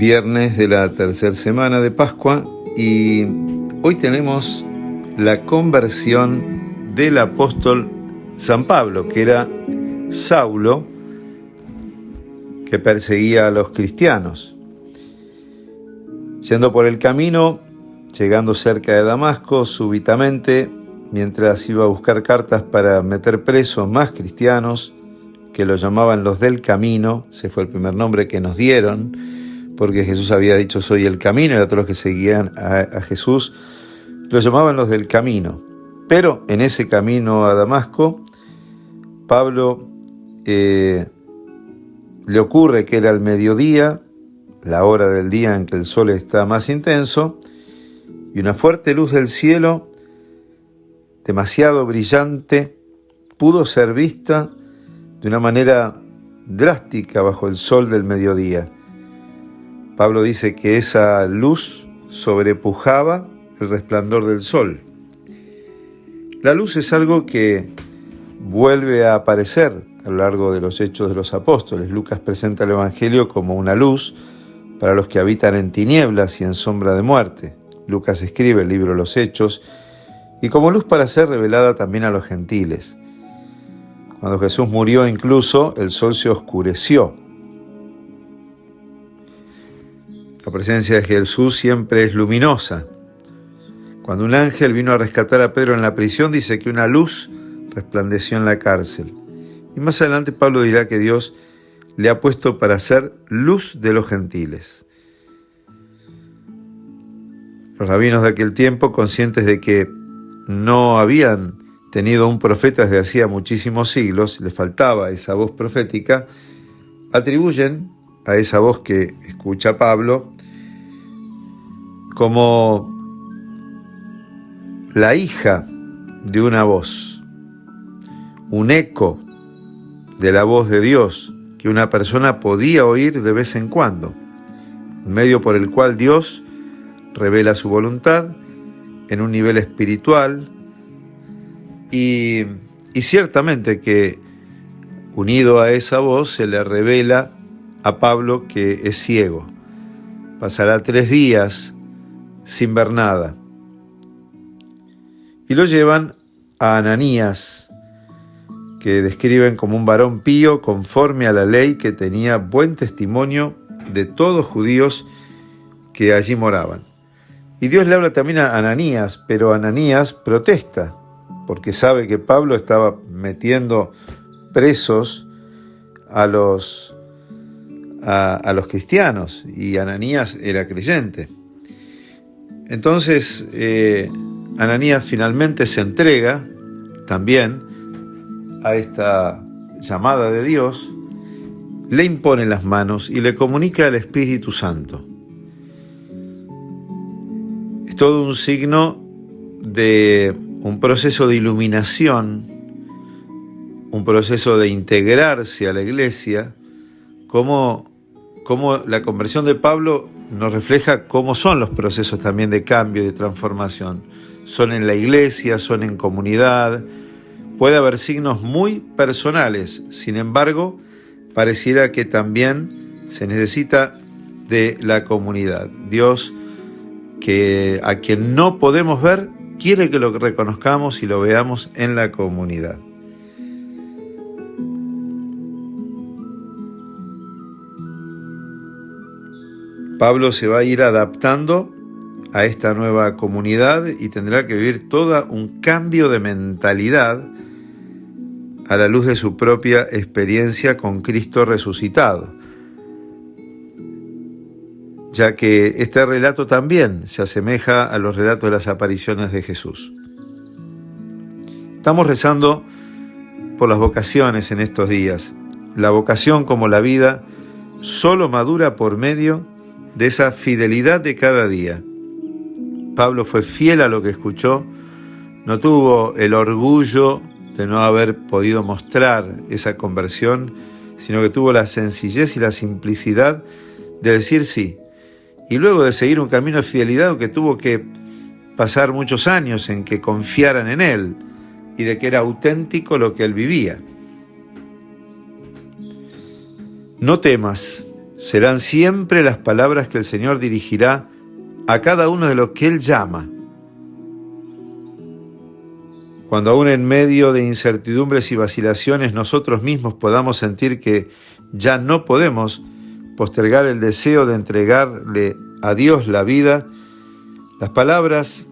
Viernes de la tercera semana de Pascua, y hoy tenemos la conversión del apóstol San Pablo, que era Saulo, que perseguía a los cristianos. Yendo por el camino, llegando cerca de Damasco, súbitamente, mientras iba a buscar cartas para meter presos más cristianos, que lo llamaban los del camino, ese fue el primer nombre que nos dieron, porque Jesús había dicho soy el camino, y a todos los que seguían a Jesús lo llamaban los del camino. Pero en ese camino a Damasco, Pablo le ocurre que era el mediodía, la hora del día en que el sol está más intenso, y una fuerte luz del cielo, demasiado brillante, pudo ser vista de una manera drástica bajo el sol del mediodía. Pablo dice que esa luz sobrepujaba el resplandor del sol. La luz es algo que vuelve a aparecer a lo largo de los Hechos de los Apóstoles. Lucas presenta el Evangelio como una luz para los que habitan en tinieblas y en sombra de muerte. Lucas escribe el libro de los Hechos, y como luz para ser revelada también a los gentiles. Cuando Jesús murió incluso, el sol se oscureció. La presencia de Jesús siempre es luminosa. Cuando un ángel vino a rescatar a Pedro en la prisión, dice que una luz resplandeció en la cárcel. Y más adelante Pablo dirá que Dios le ha puesto para ser luz de los gentiles. Los rabinos de aquel tiempo, conscientes de que no habían tenido un profeta desde hacía muchísimos siglos, les faltaba esa voz profética, atribuyen a esa voz que escucha Pablo como la hija de una voz, un eco de la voz de Dios que una persona podía oír de vez en cuando, un medio por el cual Dios revela su voluntad en un nivel espiritual, y ciertamente que unido a esa voz se le revela a Pablo que es ciego. Pasará 3 días sin ver nada. Y lo llevan a Ananías, que describen como un varón pío conforme a la ley, que tenía buen testimonio de todos judíos que allí moraban. Y Dios le habla también a Ananías, pero Ananías protesta, porque sabe que Pablo estaba metiendo presos a los cristianos, y Ananías era creyente. Entonces, Ananías finalmente se entrega también a esta llamada de Dios, le impone las manos y le comunica al Espíritu Santo. Es todo un signo de un proceso de iluminación, un proceso de integrarse a la iglesia, como la conversión de Pablo nos refleja cómo son los procesos también de cambio y de transformación. Son en la iglesia, son en comunidad. Puede haber signos muy personales, sin embargo, pareciera que también se necesita de la comunidad. Dios, que a quien no podemos ver, quiere que lo reconozcamos y lo veamos en la comunidad. Pablo se va a ir adaptando a esta nueva comunidad y tendrá que vivir todo un cambio de mentalidad a la luz de su propia experiencia con Cristo resucitado, ya que este relato también se asemeja a los relatos de las apariciones de Jesús. Estamos rezando por las vocaciones en estos días. La vocación, como la vida, solo madura por medio de esa fidelidad de cada día. Pablo fue fiel a lo que escuchó, no tuvo el orgullo de no haber podido mostrar esa conversión, sino que tuvo la sencillez y la simplicidad de decir sí. Y luego de seguir un camino de fidelidad, aunque tuvo que pasar muchos años en que confiaran en él y de que era auténtico lo que él vivía. No temas, serán siempre las palabras que el Señor dirigirá a cada uno de los que Él llama. Cuando aún en medio de incertidumbres y vacilaciones nosotros mismos podamos sentir que ya no podemos postergar el deseo de entregarle a Dios la vida, las palabras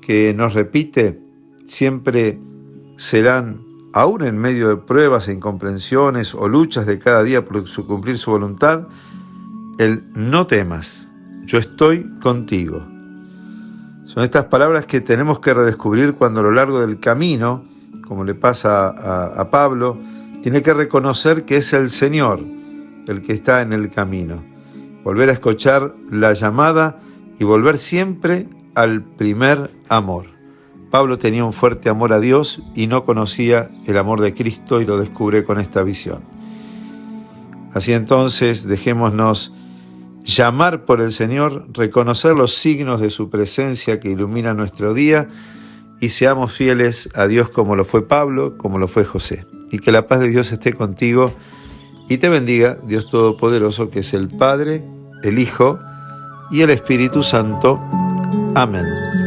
que nos repite siempre serán, aún en medio de pruebas e incomprensiones o luchas de cada día por cumplir su voluntad, el no temas, yo estoy contigo. Son estas palabras que tenemos que redescubrir cuando a lo largo del camino, como le pasa a Pablo, tiene que reconocer que es el Señor el que está en el camino. Volver a escuchar la llamada y volver siempre al primer amor. Pablo tenía un fuerte amor a Dios y no conocía el amor de Cristo y lo descubre con esta visión. Así entonces, dejémonos llamar por el Señor, reconocer los signos de su presencia que iluminan nuestro día y seamos fieles a Dios como lo fue Pablo, como lo fue José. Y que la paz de Dios esté contigo y te bendiga Dios Todopoderoso, que es el Padre, el Hijo y el Espíritu Santo. Amén.